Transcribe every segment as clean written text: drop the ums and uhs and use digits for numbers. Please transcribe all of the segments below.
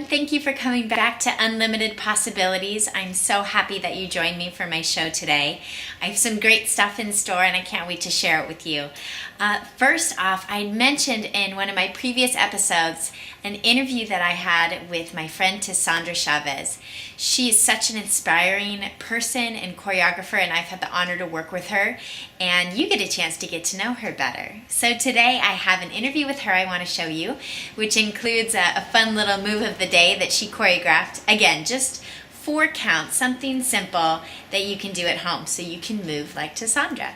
Thank you for coming back to Unlimited Possibilities. I'm so happy that you joined me for my show today. I have some great stuff in store and I can't wait to share it with you. First off, I mentioned in one of my previous episodes an interview that I had with my friend Tessandra Chavez. She is such an inspiring person and choreographer, and I've had the honor to work with her, and you get a chance to get to know her better. So today I have an interview with her I want to show you, which includes a fun little move of the day that she choreographed. Again, just 4 counts, something simple that you can do at home so you can move like Tessandra.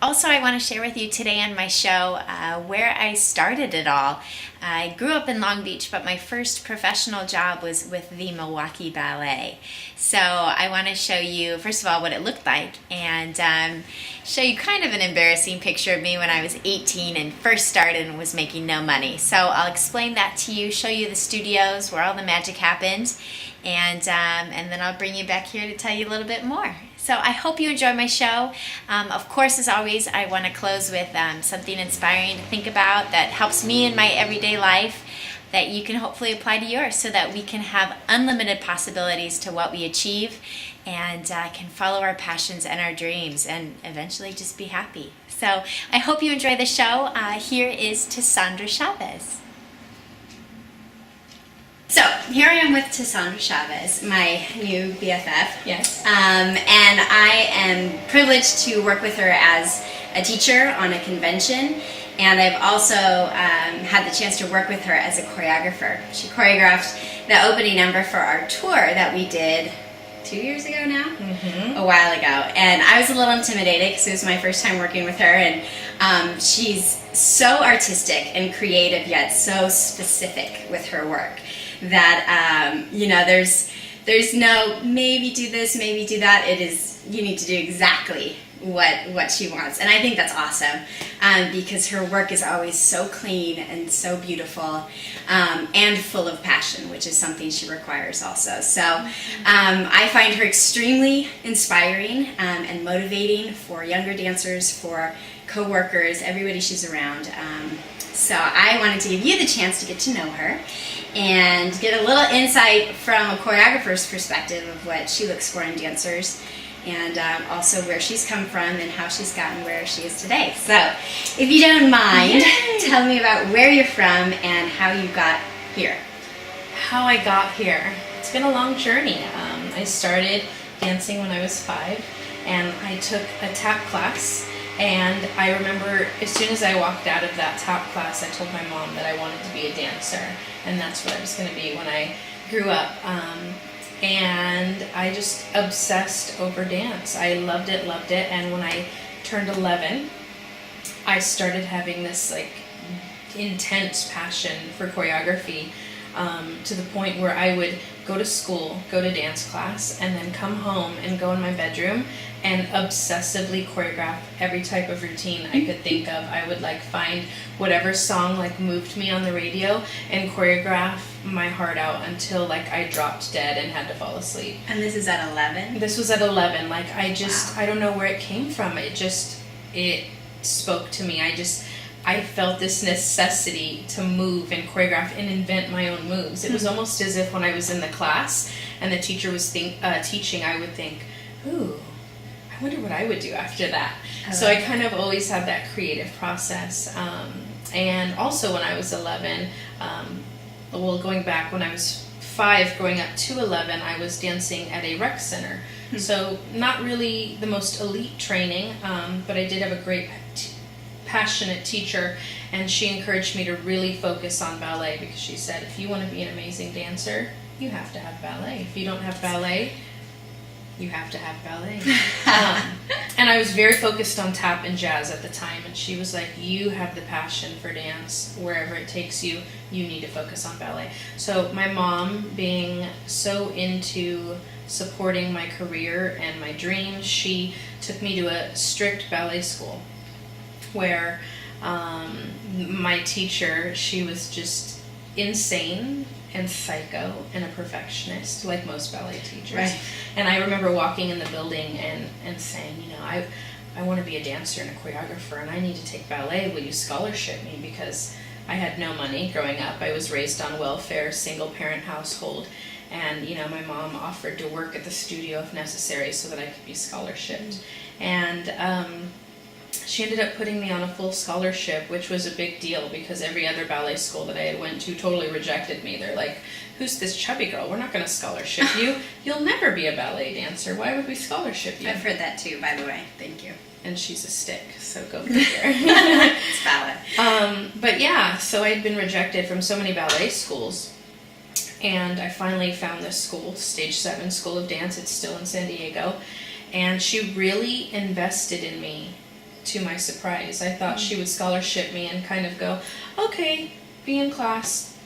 Also, I want to share with you today on my show where I started it all. I grew up in Long Beach, but my first professional job was with the Milwaukee Ballet. So I want to show you, first of all, what it looked like, and show you kind of an embarrassing picture of me when I was 18 and first started and was making no money. So I'll explain that to you, show you the studios where all the magic happened, and then I'll bring you back here to tell you a little bit more. So I hope you enjoy my show. Of course, as always, I want to close with something inspiring to think about that helps me in my everyday life that you can hopefully apply to yours so that we can have unlimited possibilities to what we achieve and can follow our passions and our dreams and eventually just be happy. So I hope you enjoy the show. Here is Tessandra Chavez. So here I am with Tessandra Chavez, my new BFF. Yes. And I am privileged to work with her as a teacher on a convention, and I've also had the chance to work with her as a choreographer. She choreographed the opening number for our tour that we did 2 years ago now, a while ago, and I was a little intimidated because it was my first time working with her, and she's so artistic and creative yet so specific with her work that there's no maybe do this, maybe do that. It is, you need to do exactly what she wants, and I think that's awesome because her work is always so clean and so beautiful and full of passion, which is something she requires also. So I find her extremely inspiring and motivating for younger dancers, for co-workers, everybody she's around. So I wanted to give you the chance to get to know her and get a little insight from a choreographer's perspective of what she looks for in dancers, and also where she's come from and how she's gotten where she is today. So if you don't mind, tell me about where you're from and how you got here. How I got here. It's been a long journey. I started dancing when I was 5, and I took a tap class. And I remember as soon as I walked out of that tap class, I told my mom that I wanted to be a dancer, and that's what I was going to be when I grew up. And I just obsessed over dance. I loved it, and when I turned 11, I started having this intense passion for choreography, to the point where I would go to school, go to dance class, and then come home and go in my bedroom and obsessively choreograph every type of routine I could think of. I would find whatever song moved me on the radio and choreograph my heart out until I dropped dead and had to fall asleep. And this is at 11? This was at 11. Wow. I don't know where it came from. It spoke to me. I felt this necessity to move and choreograph and invent my own moves. It was almost as if when I was in the class and the teacher was teaching, I would think, ooh, I wonder what I would do after that. So I kind of always had that creative process. And also when I was 11, going back when I was 5, growing up to 11, I was dancing at a rec center. So not really the most elite training, but I did have a great passionate teacher, and she encouraged me to really focus on ballet because she said, if you want to be an amazing dancer, you have to have ballet. If you don't have ballet, you have to have ballet. And I was very focused on tap and jazz at the time, and she was like, you have the passion for dance. Wherever it takes you, you need to focus on ballet. So my mom, being so into supporting my career and my dreams, she took me to a strict ballet school where my teacher, she was just insane and psycho and a perfectionist, like most ballet teachers. Right. And I remember walking in the building and saying, I want to be a dancer and a choreographer, and I need to take ballet. Will you scholarship me? Because I had no money growing up. I was raised on welfare, single parent household, and my mom offered to work at the studio if necessary so that I could be scholarshiped. And she ended up putting me on a full scholarship, which was a big deal because every other ballet school that I had went to totally rejected me. They're like, who's this chubby girl? We're not going to scholarship you. You'll never be a ballet dancer. Why would we scholarship you? I've heard that too, by the way. Thank you. And she's a stick, so go figure. It's valid. But yeah, so I'd been rejected from so many ballet schools. And I finally found this school, Stage 7 School of Dance. It's still in San Diego. And she really invested in me, to my surprise. I thought she would scholarship me and kind of go, okay, be in class,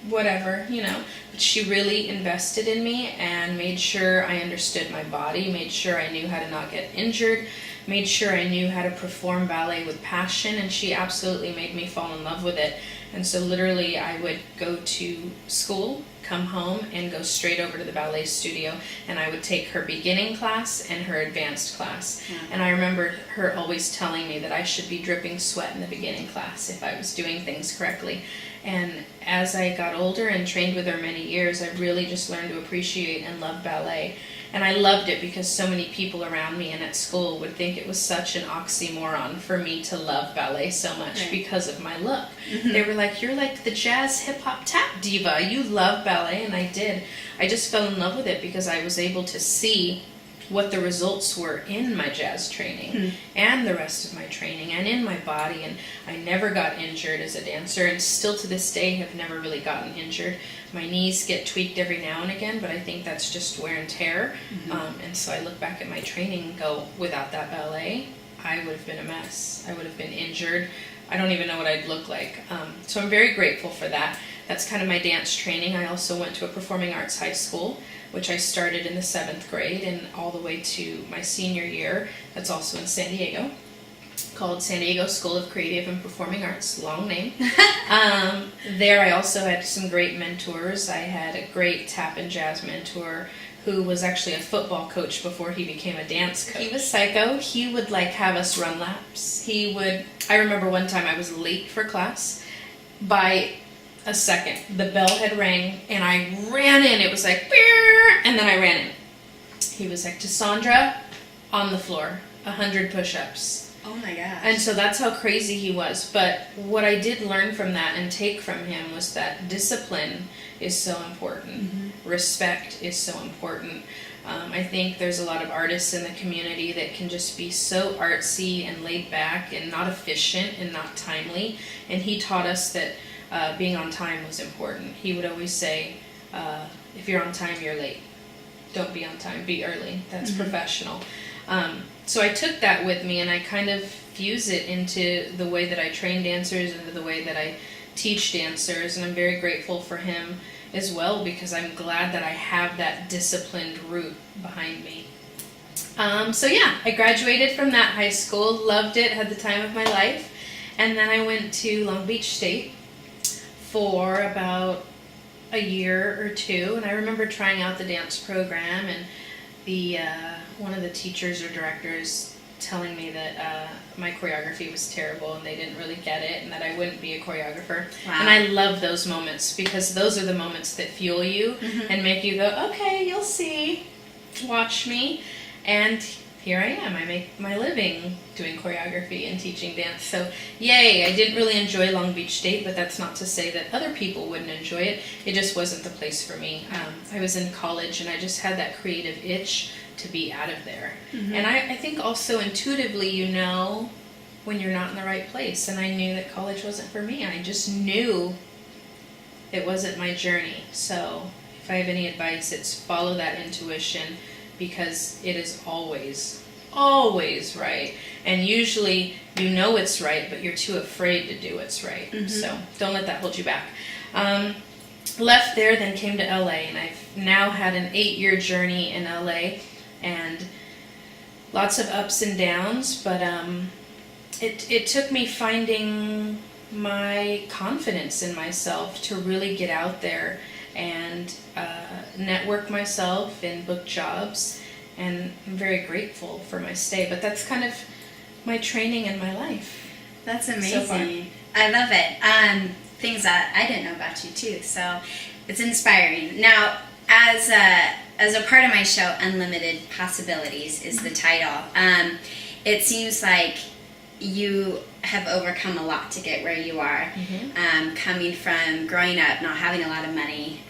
whatever, But she really invested in me and made sure I understood my body, made sure I knew how to not get injured, made sure I knew how to perform ballet with passion, and she absolutely made me fall in love with it. And so literally I would go to school, come home, and go straight over to the ballet studio, and I would take her beginning class and her advanced class. And I remember her always telling me that I should be dripping sweat in the beginning class if I was doing things correctly. And as I got older and trained with her many years, I really just learned to appreciate and love ballet. And I loved it because so many people around me and at school would think it was such an oxymoron for me to love ballet so much because of my look. They were like, you're like the jazz hip-hop tap diva. You love ballet, and I did. I just fell in love with it because I was able to see what the results were in my jazz training and the rest of my training and in my body. And I never got injured as a dancer, and still to this day have never really gotten injured. My knees get tweaked every now and again, but I think that's just wear and tear. And so I look back at my training and go, without that ballet, I would have been a mess. I would have been injured. I don't even know what I'd look like. So I'm very grateful for that. That's kind of my dance training. I also went to a performing arts high school, which I started in the 7th grade and all the way to my senior year. That's also in San Diego, called San Diego School of Creative and Performing Arts, long name. There I also had some great mentors. I had a great tap and jazz mentor who was actually a football coach before he became a dance coach. He was psycho. He would have us run laps. I remember one time I was late for class by a second. The bell had rang and I ran in. It was like, beer, and then I ran in. He was like, Cassandra, on the floor, 100 push-ups. Oh my gosh. And so that's how crazy he was. But what I did learn from that and take from him was that discipline is so important. Respect is so important. I think there's a lot of artists in the community that can just be so artsy and laid back and not efficient and not timely. And he taught us that being on time was important. He would always say, if you're on time, you're late. Don't be on time, be early. That's professional. So I took that with me and I kind of fuse it into the way that I train dancers, into the way that I teach dancers, and I'm very grateful for him as well because I'm glad that I have that disciplined root behind me. So yeah, I graduated from that high school, loved it, had the time of my life, and then I went to Long Beach State for about a year or two, and I remember trying out the dance program and the one of the teachers or directors telling me that my choreography was terrible and they didn't really get it and that I wouldn't be a choreographer. Wow. And I love those moments because those are the moments that fuel you and make you go, okay, you'll see, watch me. And here I am. I make my living doing choreography and teaching dance. So yay, I didn't really enjoy Long Beach State, but that's not to say that other people wouldn't enjoy it. It just wasn't the place for me. I was in college and I just had that creative itch to be out of there. And I think also intuitively you know when you're not in the right place. And I knew that college wasn't for me. I just knew it wasn't my journey. So if I have any advice, it's follow that intuition because it is always right. And usually you know it's right, but you're too afraid to do what's right. So don't let that hold you back. Left there, then came to LA, and I've now had an 8-year journey in LA. And lots of ups and downs, but it took me finding my confidence in myself to really get out there and network myself and book jobs, and I'm very grateful for my stay. But that's kind of my training and my life. That's So amazing. far. I love it. Things that I didn't know about you too, so it's inspiring. Now, as a part of my show, Unlimited Possibilities is the title. It seems like you have overcome a lot to get where you are. Coming from growing up, not having a lot of money,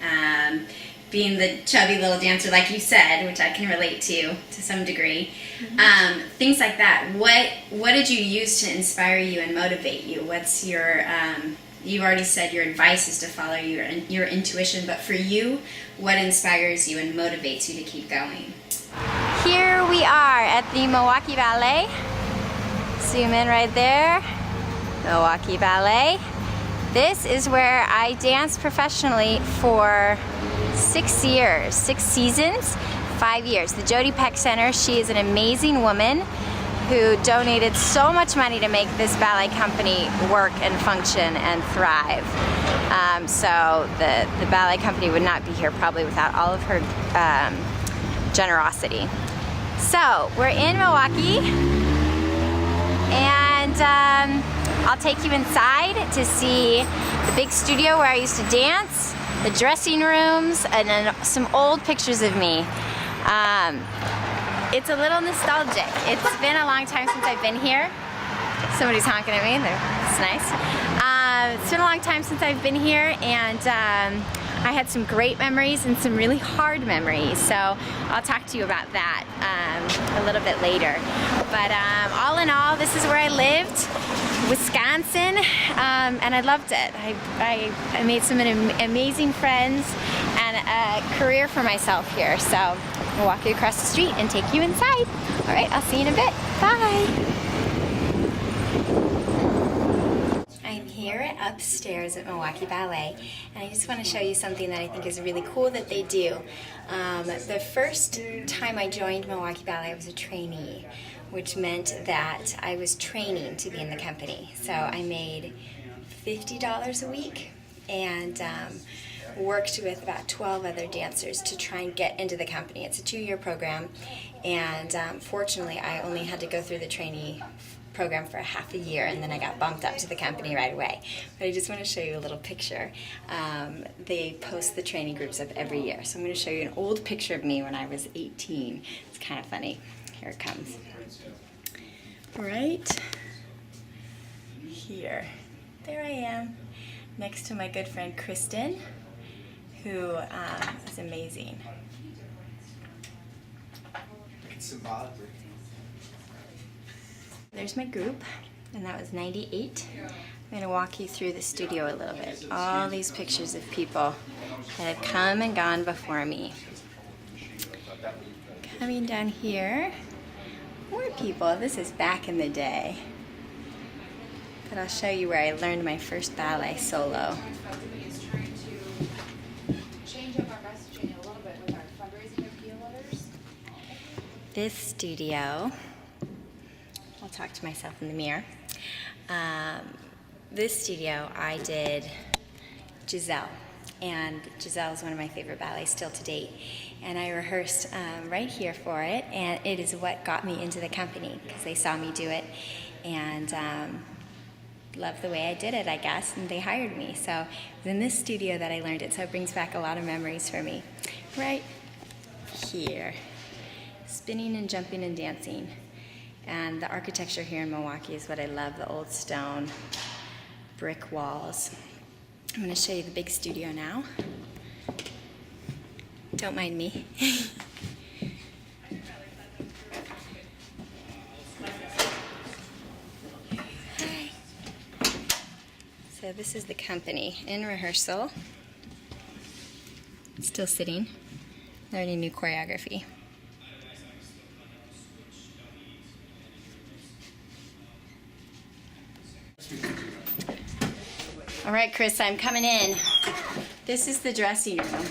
being the chubby little dancer, like you said, which I can relate to some degree. Things like that. What did you use to inspire you and motivate you? What's your you already said your advice is to follow your intuition, but for you, what inspires you and motivates you to keep going? Here we are at the Milwaukee Ballet. Zoom in right there. Milwaukee Ballet. This is where I danced professionally for 6 years, 6 seasons, 5 years. The Jody Peck Center, she is an amazing woman who donated so much money to make this ballet company work and function and thrive. So the ballet company would not be here probably without all of her generosity. So we're in Milwaukee, and I'll take you inside to see the big studio where I used to dance, the dressing rooms, and then some old pictures of me. It's a little nostalgic. It's been a long time since I've been here. Somebody's honking at me. It's nice. It's been a long time since I've been here, and I had some great memories and some really hard memories. So I'll talk to you about that a little bit later. But all in all, this is where I lived, Wisconsin, and I loved it. I made some amazing friends and a career for myself here. So I'll walk you across the street and take you inside. All right, I'll see you in a bit. Bye. I'm here upstairs at Milwaukee Ballet, and I just want to show you something that I think is really cool that they do. The first time I joined Milwaukee Ballet, I was a trainee, which meant that I was training to be in the company. So I made $50 a week and worked with about 12 other dancers to try and get into the company. It's a 2-year program, and fortunately I only had to go through the trainee program for half a year, and then I got bumped up to the company right away. But I just want to show you a little picture. They post the training groups up every year, so I'm going to show you an old picture of me when I was 18. It's kind of funny. Here it comes. Right here. There I am, next to my good friend Kristen, who is amazing. Symbolically. There's my group, and that was 98. I'm going to walk you through the studio a little bit. All these pictures of people that have come and gone before me. Coming down here, more people. This is back in the day. But I'll show you where I learned my first ballet solo. Change up our messaging a little bit with our fundraising appeal letters. This studio, I'll talk to myself in the mirror. This studio I did Giselle, and Giselle is one of my favorite ballets still to date. And I rehearsed right here for it, and it is what got me into the company because they saw me do it and loved the way I did it, I guess, and they hired me. So it was in this studio that I learned it, so it brings back a lot of memories for me. Right here, spinning and jumping and dancing. And the architecture here in Milwaukee is what I love, the old stone brick walls. I'm going to show you the big studio now. Don't mind me. Hi. So this is the company in rehearsal. Still sitting, learning new choreography. All right, Chris, I'm coming in. This is the dressing room.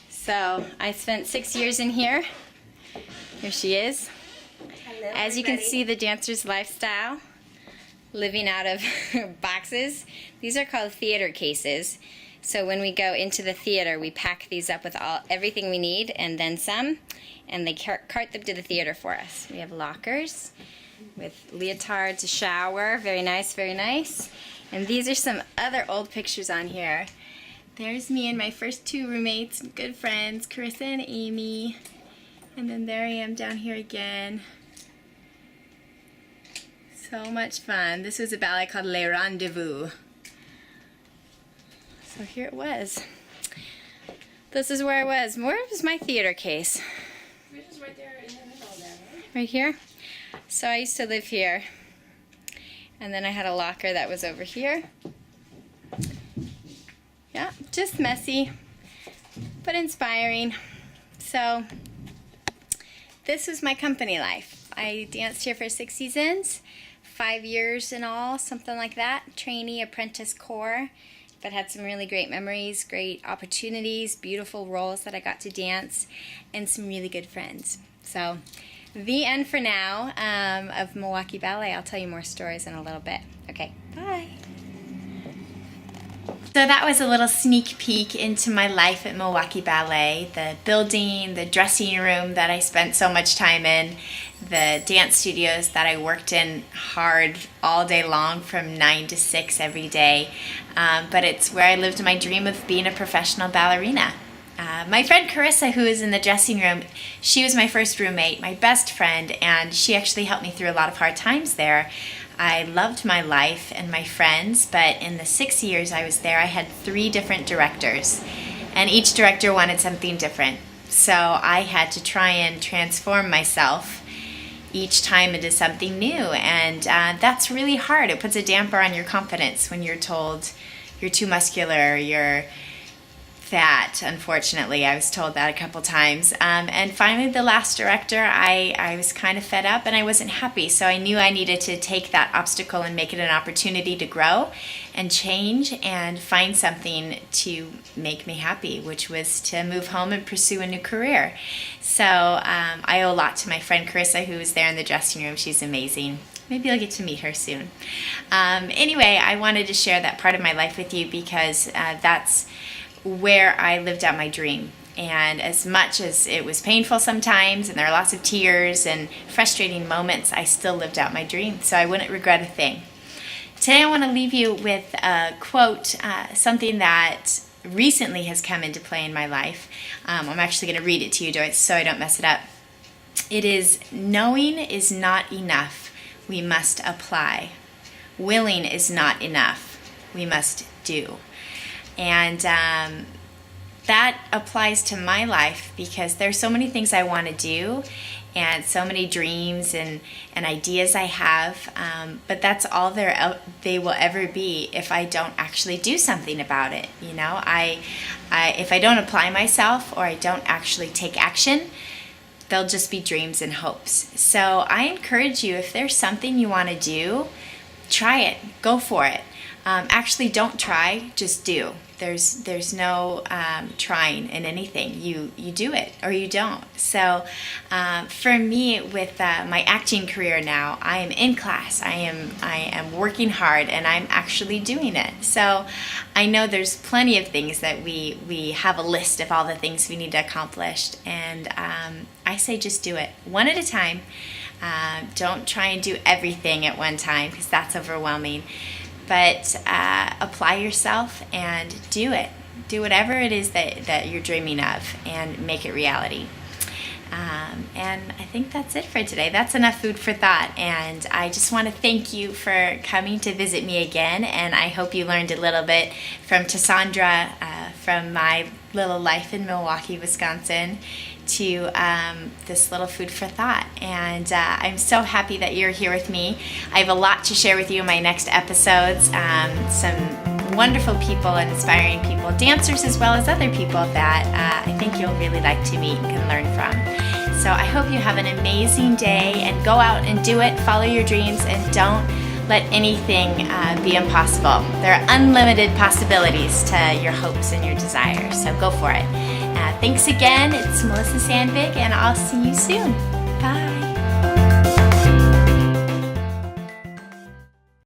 So I spent 6 years in here Here she is. Hello, As you can see, the dancer's lifestyle, living out of boxes. These are called theater cases. So when we go into the theater, we pack these up with everything we need and then some, and they cart them to the theater for us. We have lockers with leotards, a shower, very nice, very nice. And these are some other old pictures on here. There's me and my first two roommates, good friends, Carissa and Amy. And then there I am down here again. So much fun. This was a ballet called Les Rendezvous. So here it was. This is where I was. Where was my theater case? Which is right there in the middle there, right? Right here. So I used to live here. And then I had a locker that was over here. Yeah, just messy, but inspiring. So this was my company life. I danced here for 6 seasons, 5 years in all, something like that. Trainee, apprentice, core. But had some really great memories, great opportunities, beautiful roles that I got to dance, and some really good friends. So the end for now of Milwaukee Ballet. I'll tell you more stories in a little bit. Okay, bye. So that was a little sneak peek into my life at Milwaukee Ballet, the building, the dressing room that I spent so much time in, the dance studios that I worked in hard all day long from 9 to 6 every day. But it's where I lived my dream of being a professional ballerina. My friend Carissa, who is in the dressing room, she was my first roommate, my best friend, and she actually helped me through a lot of hard times there. I loved my life and my friends, but in the 6 years I was there, I had 3 different directors, and each director wanted something different. So I had to try and transform myself each time into something new, and that's really hard. It puts a damper on your confidence when you're told you're too muscular, you're fat. Unfortunately, I was told that a couple times. And finally, the last director, I was kind of fed up and I wasn't happy. So I knew I needed to take that obstacle and make it an opportunity to grow and change and find something to make me happy, which was to move home and pursue a new career. So I owe a lot to my friend Carissa, who was there in the dressing room. She's amazing. Maybe I'll get to meet her soon. Anyway, I wanted to share that part of my life with you because that's where I lived out my dream. And as much as it was painful sometimes and there are lots of tears and frustrating moments, I still lived out my dream, so I wouldn't regret a thing. Today I want to leave you with a quote, something that recently has come into play in my life. I'm actually going to read it to you so I don't mess it up. It is, knowing is not enough, we must apply. Willing is not enough, we must do. And that applies to my life because there's so many things I want to do and so many dreams and ideas I have, but that's all they will ever be if I don't actually do something about it. You know, if I don't apply myself or I don't actually take action, they'll just be dreams and hopes. So I encourage you, if there's something you want to do, try it, go for it. Actually, don't try, just do. There's no trying in anything. You do it or you don't. So for me, with my acting career now, I am in class. I am working hard, and I'm actually doing it. So I know there's plenty of things that we have a list of all the things we need to accomplish, and I say just do it one at a time. Don't try and do everything at one time because that's overwhelming. But apply yourself and do it. Do whatever it is that you're dreaming of and make it reality. And I think that's it for today. That's enough food for thought. And I just want to thank you for coming to visit me again. And I hope you learned a little bit from Tassandra, from my little life in Milwaukee, Wisconsin, to this little food for thought. And I'm so happy that you're here with me. I have a lot to share with you in my next episodes. Some wonderful people and inspiring people, dancers as well as other people that I think you'll really like to meet and can learn from. So I hope you have an amazing day and go out and do it, follow your dreams, and don't let anything be impossible. There are unlimited possibilities to your hopes and your desires, so go for it. Thanks again. It's Melissa Sandvig, and I'll see you soon.